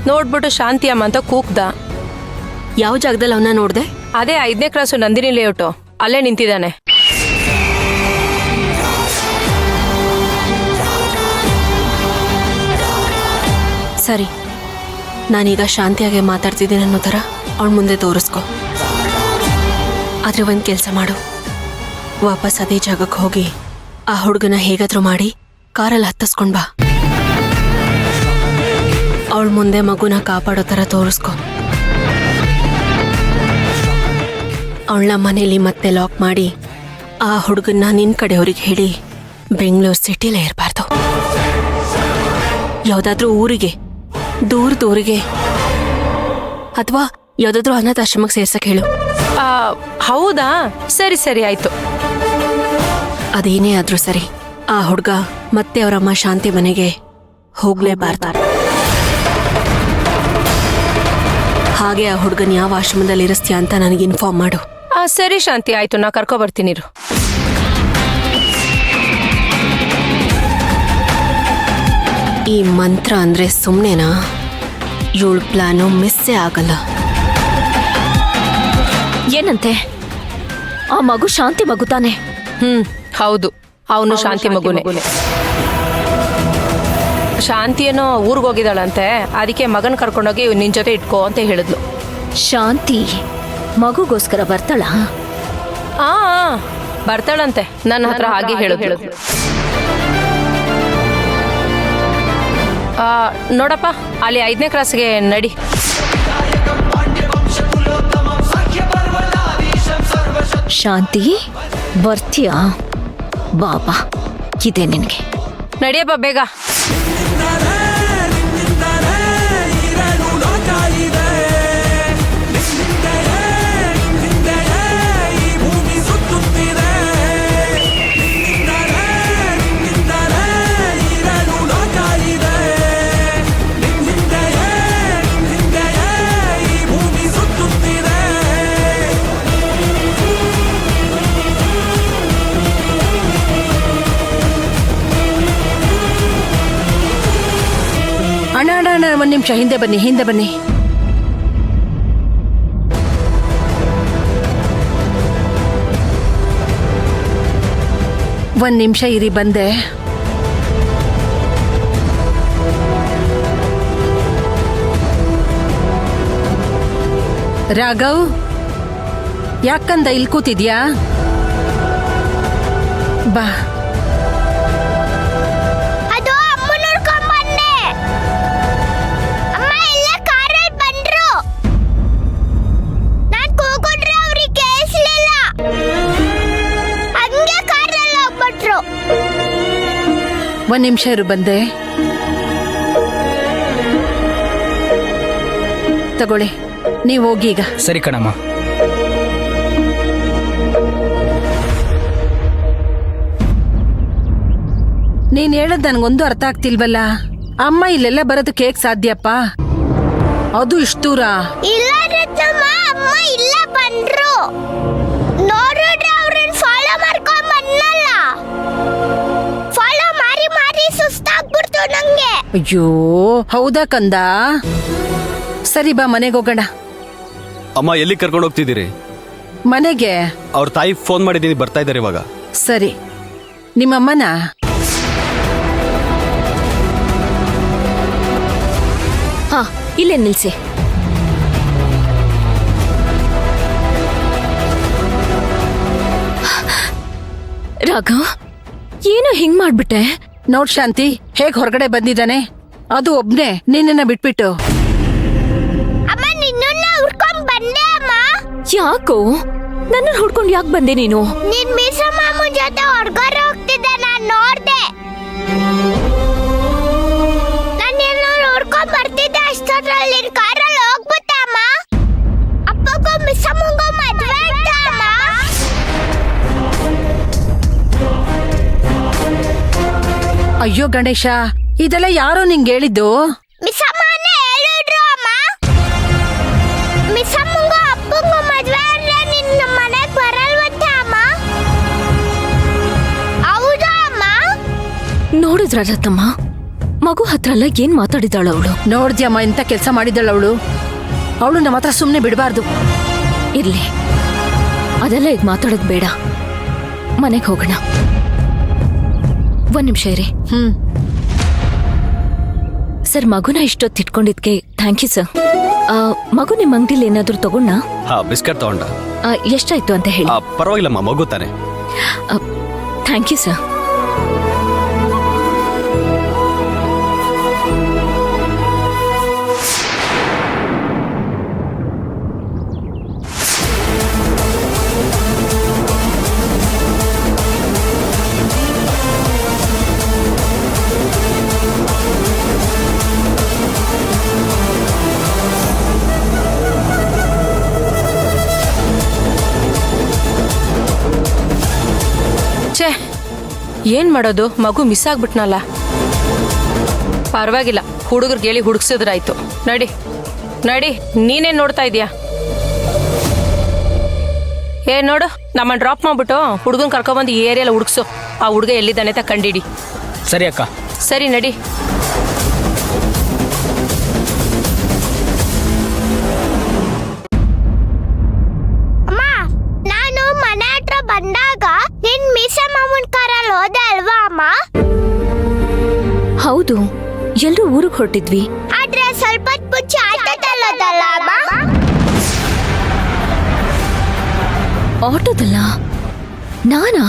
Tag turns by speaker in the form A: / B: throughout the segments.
A: ನೋಡ್ಬಿಟ್ಟು ಶಾಂತಿ ಅಮ್ಮ ಅಂತ ಕೂಗ್ದ.
B: ಯಾವ ಜಾಗದಲ್ಲಿ ಅವನ್ನ ನೋಡ್ದೆ?
A: ಅದೇ 5ನೇ ಕ್ರಾಸು ನಂದಿನಿ ಲೇಔಟು, ಅಲ್ಲೇ ನಿಂತಿದ್ದಾನೆ.
B: ಸರಿ, ನಾನೀಗ ಶಾಂತಿಯಾಗೆ ಮಾತಾಡ್ತಿದ್ದೀನಿ ಅನ್ನೋ ಥರ ಅವಳ ಮುಂದೆ ತೋರಿಸ್ಕೊ. ಆದ್ರೆ ಒಂದು ಕೆಲಸ ಮಾಡು, ವಾಪಸ್ ಅದೇ ಜಾಗಕ್ಕೆ ಹೋಗಿ ಆ ಹುಡುಗನ ಹೇಗಾದ್ರೂ ಮಾಡಿ ಕಾರಲ್ಲಿ ಹತ್ತಿಸ್ಕೊಂಡ್ ಬಾ. ಅವಳ ಮುಂದೆ ಮಗುನ ಕಾಪಾಡೋ ಥರ ತೋರಿಸ್ಕೊ. ಅವಳನ್ನ ಮನೇಲಿ ಮತ್ತೆ ಲಾಕ್ ಮಾಡಿ ಆ ಹುಡುಗನ್ನ ನಿನ್ನ ಕಡೆಯವ್ರಿಗೆ ಹೇಳಿ ಬೆಂಗಳೂರು ಸಿಟಿಲೇ ಇರಬಾರ್ದು. ಯಾವುದಾದ್ರೂ ಊರಿಗೆ, ದೂರದೂರಿಗೆ, ಅಥವಾ ಯಾವುದಾದ್ರೂ ಅನಾಥಾಶ್ರಮಕ್ಕೆ ಸೇರ್ಸಕ್ಕೆ ಹೇಳು.
A: ಹೌದಾ? ಸರಿ ಸರಿ ಆಯ್ತು.
B: ಅದೇನೇ ಆದ್ರೂ ಸರಿ, ಆ ಹುಡುಗ ಮತ್ತೆ ಅವರಮ್ಮ ಶಾಂತಿ ಮನೆಗೆ ಹೋಗ್ಲೇಬಾರ್ದು. ಹಾಗೆ ಆ ಹುಡುಗನ್ ಯಾವ ಆಶ್ರಮದಲ್ಲಿ ಇರಿಸ್ತೀಯ ಅಂತ ನನಗೆ ಇನ್ಫಾರ್ಮ್ ಮಾಡು.
A: ಸರಿ ಶಾಂತಿ, ಆಯ್ತು, ನಾ ಕರ್ಕೊ ಬರ್ತೀನಿ.
B: ಈ ಮಂತ್ರ ಅಂದ್ರೆ ಸುಮ್ಮನೆನಾ? ಇವಳ ಪ್ಲಾನು ಮಿಸ್ಸೇ ಆಗಲ್ಲ.
C: ಏನಂತೆ? ಆ ಮಗು ಶಾಂತಿ ಮಗು ತಾನೆ?
A: ಹೌದು, ಅವನು ಶಾಂತಿ ಮಗುನೇ. ಶಾಂತಿ ಏನೋ ಊರ್ಗ್ ಹೋಗಿದ್ದಾಳಂತೆ, ಅದಕ್ಕೆ ಮಗನ್ ಕರ್ಕೊಂಡೋಗಿ ನಿನ್ ಜೊತೆ ಇಟ್ಕೋ ಅಂತ ಹೇಳಿದ್ಲು.
C: ಶಾಂತಿ ಮಗುಗೋಸ್ಕರ ಬರ್ತಾಳ?
A: ಬರ್ತಾಳಂತೆ, ನನ್ನ ಹತ್ರ ಹಾಗೆ ಹೇಳಿದ್ಲು. ನೋಡಪ್ಪ, ಅಲ್ಲಿ 5ನೇ ಕ್ರಾಸ್ಗೆ ನಡಿ.
C: ಶಾಂತಿ ಬರ್ತೀಯಾ? ಬಾಬಾ, ಇದೆ ನಿನಗೆ.
A: ನಡಿಯಪ್ಪ ಬೇಗ.
D: ಅಣ್ಣ, ಒಂದ್ ನಿಮಿಷ ಹಿಂದೆ ಬನ್ನಿ, ಹಿಂದೆ ಬನ್ನಿ. ಒಂದ್ ನಿಮಿಷ ಇರಿ, ಬಂದೆ. ರಾಘವ್, ಯಾಕಂದ ಇಲ್ಲಿ ಕೂತಿದ್ಯಾ? ಬಾ. ಒಂದ್ ನಿಮಿಷ ಇರು, ಬಂದೆ. ತಗೊಳ್ಳಿ, ನೀವು ಹೋಗಿ ಈಗ.
E: ಸರಿ ಕಣಮ್ಮ.
D: ನೀನ್ ಹೇಳದ್ ನನ್ಗೊಂದು ಅರ್ಥ ಆಗ್ತಿಲ್ವಲ್ಲ. ಅಮ್ಮ ಇಲ್ಲೆಲ್ಲ ಬರೋದಕ್ಕೆ ಹೇಗ್ ಸಾಧ್ಯಪ್ಪ? ಅದು ಇಷ್ಟು ದೂರ?
F: ಅಮ್ಮ ಇಲ್ಲ ಬಂದ್ರು, ನೋಡಿದ್ರೆ ಅವ್ರನ್ನ ಫಾಲೋ ಮಾಡ್ಕೊಂಡ್ ಬಂದ್ನಲ್ಲ. ಫಾಲೋ ಮಾರಿ ಮಾರಿ ಸುಸ್ತಾಗ್ಬಿಡ್ತು ನಂಗೆ.
D: ಅಯ್ಯೋ, ಹೌದಾ ಕಂದ? ಸರಿ ಬಾ, ಮನೆಗೆ ಹೋಗೋಣ.
G: ಅಮ್ಮ, ಎಲ್ಲಿ ಕರ್ಕೊಂಡು ಹೋಗ್ತಿದ್ದೀರಿ?
D: ಮನೆಗೆ.
G: ಅವ್ರ ತಾಯಿ ಫೋನ್ ಮಾಡಿದ್ದೀನಿ, ಬರ್ತಾ ಇದ್ದಾರೆ ಇವಾಗ.
D: ಸರಿ, ನಿಮ್ಮಮ್ಮನ?
C: ಹಾ, ಇಲ್ಲೇ ನಿಲ್ಸಿ. ರಾಘವ್, ಏನೋ ಹಿಂಗ್ ಮಾಡ್ಬಿಟ್ಟೆ?
D: ನೋಡ್ ಶಾಂತಿ, ಹೇಗ್ ಹೊರಗಡೆ ಬಂದಿದ್ದಾನೆ, ಅದು ಒಬ್ನೇ ನಿನ್ನ ಬಿಟ್ಬಿಟ್ಟು.
F: ಅಮ್ಮ, ನಿನ್ನ ಹುಡ್ಕೊಂಡ್ ಬಂದೆ ಅಮ್ಮ.
C: ಯಾಕೋ ನನ್ನ ಹುಡ್ಕೊಂಡು ಯಾಕೆ ಬಂದೆ ನೀನು?
F: ನಿನ್ ಮೀಸ ಮಾಮೂನ್ ಜೊತೆ ಹೊರಗಡೆ ಹೋಗ್ತಿದ್ದೆ, ನಾನ್ ನೋಡ್ದೆ. ನಾನು ಹುಡ್ಕೊಂಡ್ ಬರ್ತಿದ್ದೆ, ಅಷ್ಟೊತ್ತಲ್ಲಿ ನಿನ್ ಕಾರಲ್ಲಿ ಹೋಗ್ಬಿಟ್ಟೆ ಅಮ್ಮ. ಅಪ್ಪಗೂ ಮಿಸ್ಸಮ್ಮಂಗೂ ಮದ್ವೆ ಆಯ್ತಾ ಅಮ್ಮ?
D: ಅಯ್ಯೋ ಗಣೇಶ, ಇದೆಲ್ಲ ಯಾರೋ ನಿಂಗೆ ಹೇಳಿದ್ದು?
F: ಮಿಸ್ಸಮ್ಮನೇ ಹೇಳಿದ್ರು ಅಮ್ಮ. ಮಿಸ್ಸಮ್ಮಂಗೂ ಅಪ್ಪಂಗೂ ಮದ್ವೆ ಆದ್ರೆ ನಿನ್ನ ಮನೆಗ್ ಬರಲ್ವಂತೆ ಅಮ್ಮ. ಹೌದಾ ಅಮ್ಮ?
C: ನೋಡಿದ್ರ ರತಮ್ಮ, ಮಗು ಹತ್ರ ಎಲ್ಲ ಏನ್ ಮಾತಾಡಿದಾಳ ಅವಳು?
D: ನೋಡ್ದ್ಯಮ್ಮ ಎಂತ ಕೆಲಸ ಮಾಡಿದಳು ಅವಳು. ಅವಳು ನಮ್ಮ ಹತ್ರ ಸುಮ್ಮನೆ ಬಿಡಬಾರ್ದು.
C: ಇರ್ಲಿ, ಅದೆಲ್ಲ ಈಗ ಮಾತಾಡೋದು ಬೇಡ. ಮನೆಗೆ ಹೋಗೋಣ. ಒಂದ್ ನಿಮಿಷ ಇರಿ. ಸರ್, ಮಗುನ ಇಷ್ಟೊತ್ತು ಇಟ್ಕೊಂಡಿದ್ಕೆ ಥ್ಯಾಂಕ್ ಯು ಸರ್. ಮಗು ನಿಮ್ಮ ಅಂಗಡಿಲಿ ಏನಾದರೂ ತಗೊಂಡ?
G: ಹಾ, ಬಿಸ್ಕೆಟ್ ತಗೊಂಡ.
C: ಎಷ್ಟಾಯ್ತು ಅಂತ ಹೇಳಿ.
G: ಪರವಾಗಿಲ್ಲಮ್ಮ, ಮಗು ತಾನೆ.
C: Thank you sir.
A: ಛೇ, ಏನ್ ಮಾಡೋದು? ಮಗು ಮಿಸ್ ಆಗ್ಬಿಟ್ನಲ್ಲ. ಪರವಾಗಿಲ್ಲ, ಹುಡುಗರಿಗೆ ಹೇಳಿ ಹುಡುಕ್ಸಿದ್ರಾಯ್ತು. ನಡಿ ನಡಿ, ನೀನೇನ್ ನೋಡ್ತಾ ಇದೀಯಾ? ನೋಡು, ನಮ್ಮನ್ನ ಡ್ರಾಪ್ ಮಾಡ್ಬಿಟ್ಟು ಹುಡುಗನ್ ಕರ್ಕೊಬಂದು ಈ ಏರಿಯಲ್ಲ ಹುಡುಕ್ಸು. ಆ ಹುಡುಗ ಎಲ್ಲಿದ್ದಾನೆ ಅಂತ ಕಂಡಿಡಿ.
E: ಸರಿ ಅಕ್ಕ.
A: ಸರಿ, ನಡಿ.
F: ಅಮ್ಮ, ನಾನು ಮನೆ ಹತ್ರ ಬಂದಾಗ ನಿನ್ ಮೀಸ ಮಾಮೂನ್ ಕಾರಲ್ಲಿ ಹೋದೆ ಅಲ್ವಾ ಅಮ್ಮ?
C: ಹೌದು, ಎಲ್ರೂ ಊರಿಗೆ ಹೊರಟಿದ್ವಿ.
F: ಆದ್ರೆ ಸ್ವಲ್ಪ ಮುಂಚೆ ಆಟೋದಲ್ಲೋದಲ್ಲ ಅಮ್ಮ?
C: ಆಟೋದಲ್ಲ? ನಾನಾ?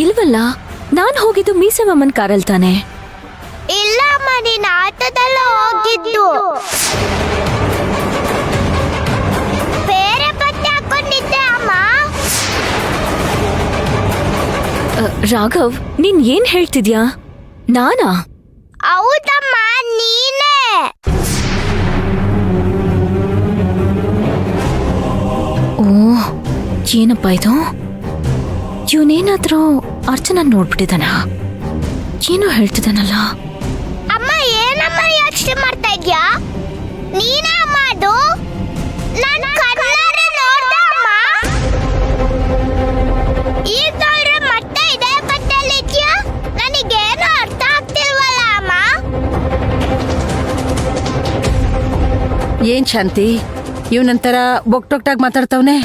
C: ಇಲ್ವಲ್ಲ, ನಾನ್ ಹೋಗಿದ್ದು ಮೀಸಮ್ಮನ್ ಕಾರಲ್ಲಿ ತಾನೆ.
F: ಇಲ್ಲ ಅಮ್ಮ, ನೀನ್ ಆಟೋದಲ್ಲ ಹೋಗಿದ್ದು. ಬೇರೆ ಬಟ್ಟೆ ಹಾಕೊಂಡಿದ್ದೆ ಅಮ್ಮ.
C: ರಾಘವ್, ನೀನ್ ಏನ್ ಹೇಳ್ತಿದ್ಯಾ? ನಾನಾ?
F: ಹೌದಮ್ಮ, ನೀನೇ.
C: ಓ, ಏನಪ್ಪ ಇದು? ಇವನೇನಾದ್ರೂ ಅರ್ಚನಾ ನೋಡ್ಬಿಟ್ಟಿದಾನ? ಏನೋ ಹೇಳ್ತಿದ್ದಾನಲ್ಲ.
F: ಅಮ್ಮ, ಏನಮ್ಮ ಯೋಚನೆ ಮಾಡ್ತಾ ಇದ್ಯಾ? ನೀನೇ ಅಮ್ಮ ಅದು? ನಾನು ಕಣ್ಣಾರೆ ನೋಡ್ದೆ ಅಮ್ಮ. ಈಗ ನೋಡ್ರೆ ಮತ್ತೆ ಇದೇ ಬಟ್ಟೆಯಲ್ಲಿ ಇದ್ಯಾ? ನನಗೇನು ಅರ್ಥ ಆಗ್ತಿಲ್ವಲ್ಲ ಅಮ್ಮ.
D: ಏನ್ ಶಾಂತಿ, ಇವನಂತರ ಬೊಕ್ಟೊಕ್ಟಾಗಿ ಮಾತಾಡ್ತವನೆ.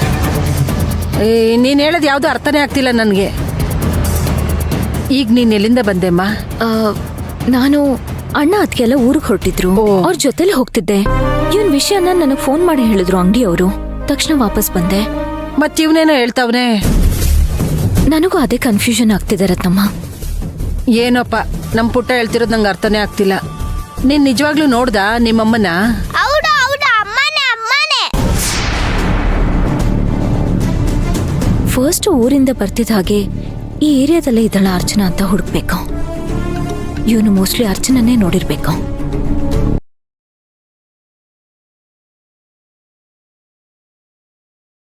D: ನೀನ್ ಹೇಳೋದು ಯಾವ್ದು ಅರ್ಥನೇ ಆಗ್ತಿಲ್ಲ ನನ್ಗೆ. ಈಗ ನೀನ್ ಎಲ್ಲಿಂದ ಬಂದೆಮ್ಮ?
C: ನಾನು ಅಣ್ಣ ಅದಕ್ಕೆಲ್ಲ ಊರಿಗೆ ಹೊರಟಿದ್ರು. ಅವ್ರ ಜೊತೆಲೆ ಹೋಗ್ತಿದ್ದೆ. ಇವನ್ ವಿಷಯನ ನನಗೆ ಫೋನ್ ಮಾಡಿ ಹೇಳಿದ್ರು ಅಂಗಡಿಯವರು. ತಕ್ಷಣ ವಾಪಸ್ ಬಂದೆ.
D: ಮತ್ ಇವನೇನೋ ಹೇಳ್ತಾವನೆ.
C: ನನಗೂ ಅದೇ ಕನ್ಫ್ಯೂಷನ್ ಆಗ್ತಿದೆ ರತ್ನಮ್ಮ.
D: ಏನೋಪ್ಪ, ನಮ್ ಪುಟ್ಟ ಹೇಳ್ತಿರೋದು ನಂಗೆ ಅರ್ಥನೇ ಆಗ್ತಿಲ್ಲ. ನೀನ್ ನಿಜವಾಗ್ಲೂ ನೋಡ್ದಾ ನಿಮ್ಮಮ್ಮನ?
F: ಹೌದು ಹೌದು, ಅಮ್ಮನೇ ಅಮ್ಮನೇ.
C: ಫಸ್ಟ್ ಊರಿಂದ ಬರ್ತಿದ್ದ ಹಾಗೆ ಈ ಏರಿಯಾದಲ್ಲೇ ಇದ್ದಾಳ ಅರ್ಚನಾ ಅಂತ ಹುಡುಕ್ಬೇಕು. ಇವನು ಮೋಸ್ಟ್ಲಿ ಅರ್ಚನನ್ನೇ ನೋಡಿರ್ಬೇಕು.